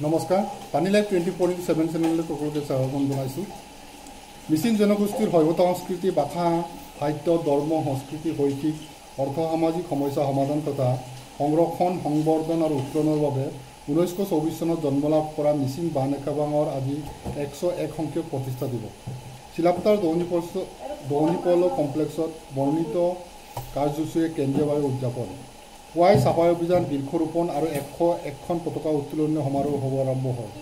নমস্কাৰ পানী লাইভ 24/7 চেনেললৈ সকলোকে স্বাগতম জনাইছোঁ। মিচিং জনগোষ্ঠীৰ শৈৱত সংস্কৃতি, ভাষা, সাহিত্য, ধৰ্ম, সংস্কৃতি, শৈক্ষিক, অৰ্থ সামাজিক সমস্যা সমাধান তথা সংৰক্ষণ, সংবৰ্ধন আৰু উত্তৰণৰ বাবে 1924 চনত জন্মলাভ কৰা মিচিং বানেকাবাঙৰ আজি 101 সংখ্যক প্ৰতিষ্ঠা দিৱস। চিলাপথাৰ দহনিপল কমপ্লেক্সত বৰ্ণিত কাৰ্যসূচীৰে কেন্দ্ৰীয়ভাৱে উদযাপন। পুৱাই চাফাই অভিযান, বৃক্ষৰোপণ আৰু 101খন পতাকা উত্তোলন সমাৰোহ হ'ব আৰম্ভ হয়।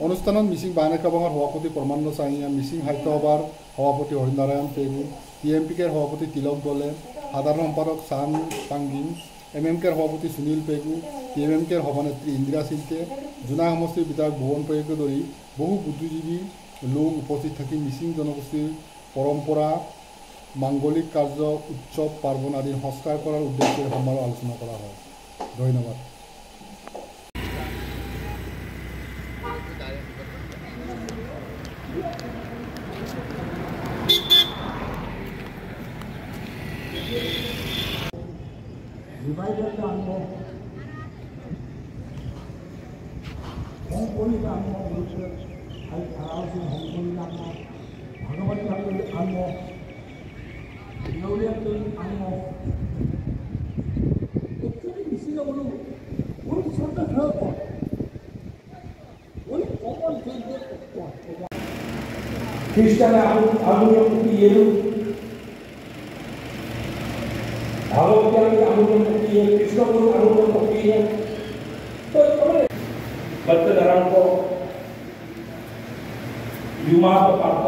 অনুষ্ঠানত মিচিং বানেকাবাঙৰ সভাপতি প্ৰমাণ্ড চাহিয়া, মিচিং সাহিত্য সভাৰ সভাপতি হৰিনাৰায়ণ পেগু, TMPKৰ সভাপতি তিলক দলে, সাধাৰণ সম্পাদক চান পাংগিম, MMKৰ সভাপতি সুনীল পেগু, TMMKৰ সভানেত্ৰী ইন্দিৰা চিন্তে, জোনাই সমষ্টিৰ বিধায়ক ভুৱন পেগুকে ধৰি বহু বুদ্ধিজীৱী লোক উপস্থিত থাকি মিচিং জনগোষ্ঠীৰ পৰম্পৰা, মাংগলিক কাৰ্য, উৎসৱ পাৰ্বণ আদিৰ সংস্কাৰ কৰাৰ উদ্দেশ্যে সমাৰোহ আলোচনা কৰা হয়। ধন্যবাদ। খ্রিস্টানের আগুনের প্রতি এলো, ভারতীয় আগুনের প্রতি কৃষ্ণগুরু আগুনের প্রতি भक्तधरांक युमात पार्थ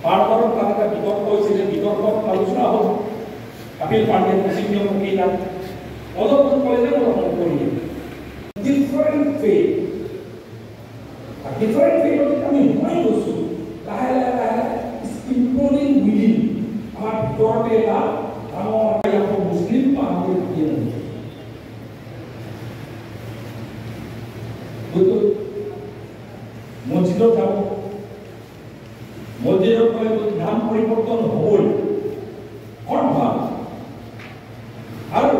पार्थ का वितर्क होइছিল, বিতর্ক আলোচনা হল। কপিল পান্ডে মুসলিম মুকিলা অদপন কলেজে গ্রহণ করি ডিফারেন্ট ফেথ আমি মনে করছি লাহে লাহে ইম্প্লোডিং উইদিন আমার ভিতরতে এটা আমার মুসলিম আমাদের দিয়ে মসজিদত যাব, মসজিদৰ পৰা নাম পৰিৱৰ্তন হ'বই কনফাৰ্ম, আৰু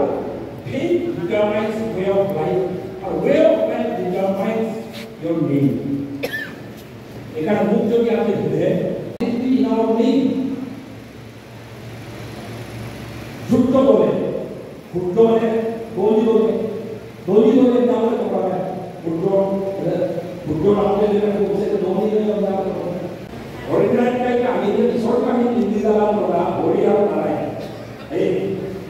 সেই ডিটাৰমাইন্স ৱে অফ লাইফ, আৰু way of life determines your name. এখানে মুখ যদি আপনি ধরে যুক্ত বলে, যুক্ত মানে দলি বলে তাহলে করা হয় Bukan apa yang kita bisa domi dengan orang. Orang lain kami ini sorga ini di dalam orang orang lain.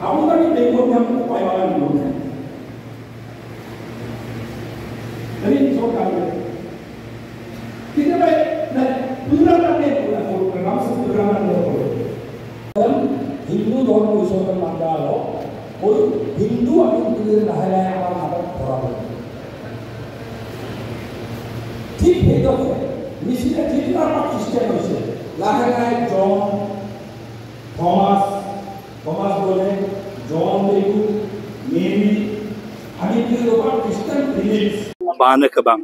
Kamu kan ini dekor yang payah dulu. Jadi sorga ini. Kita baik, pura nanti pura program seprogram nanti. Hindu धर्म विषय मानता हो, और हिंदू अभी तुझे नहलाया हमारा नाटक बराबर। ঠিক সেইদৰে মিছিলে যিটো আমাৰ খ্ৰীষ্টিয়ান হৈছে, লাহে লাহে জন থমাস বলে, জন পেগু, মেৰী, আমি কি লোকৰ খ্ৰীষ্টিয়ান ফিলিপছ বানেকাবাং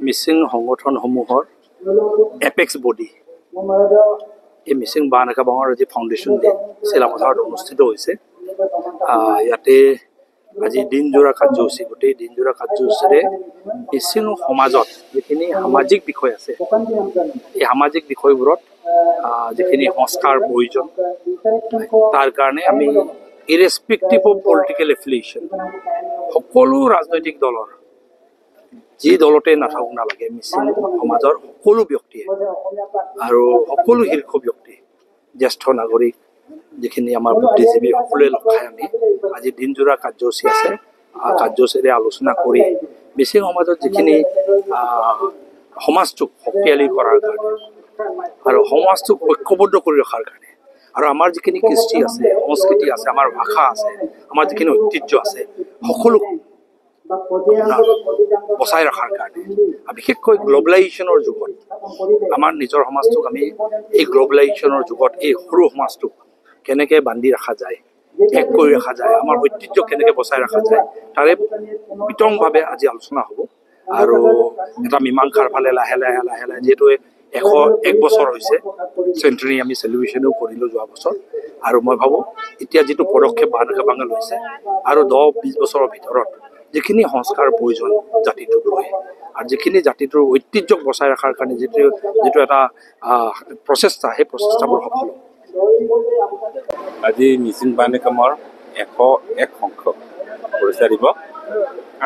মিচিং সংগঠনসমূহৰ এপেক্স বডি। এই মিচিং বানেকাবাঙৰ আজি ফাউণ্ডেশ্যন ডে চিলাপথাৰত অনুষ্ঠিত হৈছে। ইয়াতে আজি দিনজোৰা কাৰ্যসূচী, গোটেই দিনজোৰা কাৰ্যসূচীৰে মিচিং সমাজত যিখিনি সামাজিক বিষয় আছে, এই সামাজিক বিষয়বোৰত যিখিনি সংস্কাৰ প্ৰয়োজন, তাৰ কাৰণে আমি ইৰেছপেক্টিভ অফ পলিটিকেল এফিলিয়েশ্যন সকলো ৰাজনৈতিক দলৰ, যি দলতে নাথাকক নালাগে, মিচিং সমাজৰ সকলো ব্যক্তিয়ে আৰু সকলো শীৰ্ষ ব্যক্তি, জ্যেষ্ঠ নাগৰিক, যিখিনি আমাৰ বুদ্ধিজীৱী সকলোৱে লগ খাই আমি আজি দিনজোৰা কাৰ্যসূচী আছে, কাৰ্যসূচীৰে আলোচনা কৰি মিচিং সমাজত যিখিনি সমাজটোক শক্তিশালী কৰাৰ কাৰণে আৰু সমাজটোক ঐক্যবদ্ধ কৰি ৰখাৰ কাৰণে, আৰু আমাৰ যিখিনি কৃষ্টি আছে, সংস্কৃতি আছে, আমাৰ ভাষা আছে, আমাৰ যিখিনি ঐতিহ্য আছে, সকলো বচাই ৰখাৰ কাৰণে, বিশেষকৈ গ্ল'বেলাইজেশ্যনৰ যুগত আমাৰ নিজৰ সমাজটোক আমি এই গ্ল'বেলাইজেশ্যনৰ যুগত এই সৰু সমাজটোক কেনেকৈ বান্ধি ৰখা যায়, এক কৰি ৰখা যায়, আমাৰ ঐতিহ্য কেনেকৈ বচাই ৰখা যায়, তাৰে বিতংভাৱে আজি আলোচনা হ'ব। আৰু এটা মীমাংসাৰ ফালে লাহে লাহে যিহেতু 101 বছৰ হৈছে, চেণ্টুৰী আমি চেলিব্ৰেশ্যনো কৰিলোঁ যোৱা বছৰ, আৰু মই ভাবোঁ এতিয়া যিটো পদক্ষেপ বানেকাবাঙে লৈছে আৰু 10-20 বছৰৰ ভিতৰত যিখিনি সংস্কাৰৰ প্ৰয়োজন জাতিটোক লৈ আৰু যিখিনি জাতিটোৰ ঐতিহ্যক বচাই ৰখাৰ কাৰণে যিটো এটা প্ৰচেষ্টা, সেই প্ৰচেষ্টাবোৰ সফল হ'ব। আজি মিচিং বানেকামৰ 101 সংখ্যক প্ৰতিষ্ঠা দিৱস।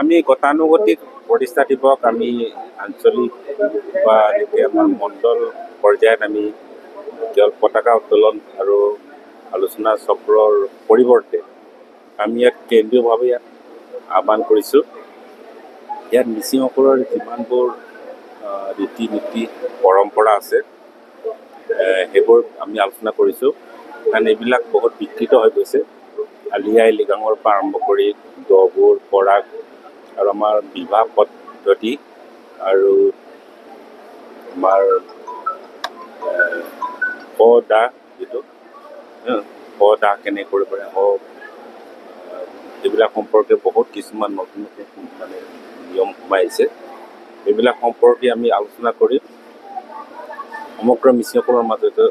আমি গতানুগতিক প্ৰতিষ্ঠা দিৱস আমি আঞ্চলিক বা এতিয়া আমাৰ মণ্ডল পৰ্যায়ত আমি কেৱল পতাকা উত্তোলন আৰু আলোচনা চক্ৰৰ পৰিৱৰ্তে আমি ইয়াত কেন্দ্ৰীয়ভাৱে ইয়াত আহ্বান কৰিছোঁ। ইয়াত মিচিংসকলৰ যিমানবোৰ ৰীতি নীতি পৰম্পৰা আছে সেইবোৰ আমি আলোচনা কৰিছোঁ, কাৰণ এইবিলাক বহুত বিকৃত হৈ গৈছে। আলি আই লৃগাঙৰ পৰা আৰম্ভ কৰি দহবোৰ পৰাগ আৰু আমাৰ বিবাহ পদ্ধতি আৰু আমাৰ ক-দা যিটো ক-দা কেনেকৈ কৰিব পাৰে এইবিলাক সম্পৰ্কে বহুত কিছুমান নতুন নতুন মানে নিয়ম সোমাই আহিছে। এইবিলাক সম্পৰ্কে আমি আলোচনা কৰি সমগ্ৰ মিচিংসকলৰ মাজতে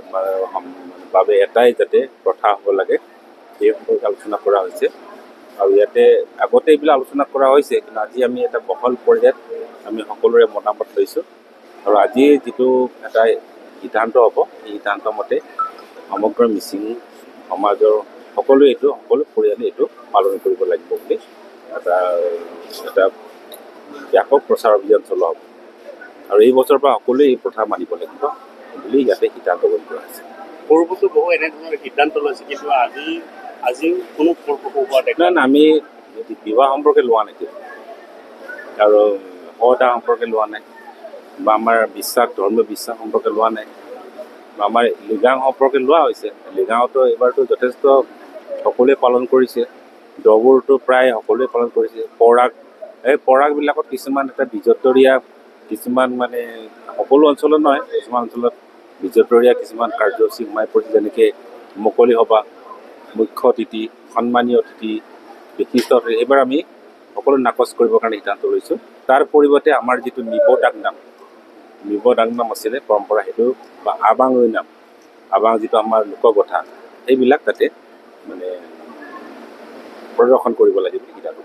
বাবে এটাই যাতে প্ৰথা হ'ব লাগে সেই সম্পৰ্কে আলোচনা কৰা হৈছে। আৰু ইয়াতে আগতে এইবিলাক আলোচনা কৰা হৈছে, কিন্তু আজি আমি এটা বহল পৰ্যায়ত আমি সকলোৰে মতামত লৈছোঁ। আৰু আজি যিটো এটা সিদ্ধান্ত হ'ব, এই সিদ্ধান্ত মতে সমগ্ৰ মিচিং সমাজৰ সকলো পৰিয়ালে এইটো পালন কৰিব লাগিব বুলি এটা ব্যাপক প্ৰচাৰ অভিযান চলোৱা হ'ব। আৰু এই বছৰৰ পৰা সকলোৱে এই প্ৰথা মানিব লাগিব বুলি ইয়াতে সিদ্ধান্ত গ্ৰহণ কৰা হৈছে। পূৰ্বতো বহু এনেধৰণৰ সিদ্ধান্ত লৈছে, কিন্তু আজি কোনো হোৱা দেখা নাই। আমি বিবাহ সম্পৰ্কে লোৱা নাই আৰু ক-দা সম্পৰ্কে লোৱা নাই, বা আমাৰ ধৰ্মীয় বিশ্বাস সম্পৰ্কে লোৱা নাই, বা আমাৰ লৃগাং সম্পৰ্কে লোৱা হৈছে। লৃগাঙতো এইবাৰতো যথেষ্ট সকলোৱে পালন কৰিছে, দহবোৰতো প্ৰায় সকলোৱে পালন কৰিছে। এই পৰাগবিলাকত কিছুমান এটা বিজতৰীয়া কিছুমান মানে সকলো অঞ্চলত নহয়, কিছুমান অঞ্চলত বিজতৰীয়া কিছুমান কাৰ্যসূচী সোমাই পৰিছে, যেনেকৈ মুকলি সভা, মুখ্য অতিথি, সন্মানীয় অতিথি, বিশিষ্ট অতিথি, এইবাৰ আমি সকলো নাকচ কৰিবৰ কাৰণে সিদ্ধান্ত লৈছোঁ। তাৰ পৰিৱৰ্তে আমাৰ যিটো নিব ডাংনাম আছিলে পৰম্পৰা, সেইটো বা আবাং নাম, আবাং যিটো আমাৰ লোকগথা, সেইবিলাক তাতে মানে প্ৰদৰ্শন কৰিব লাগে বুলি সিদ্ধান্ত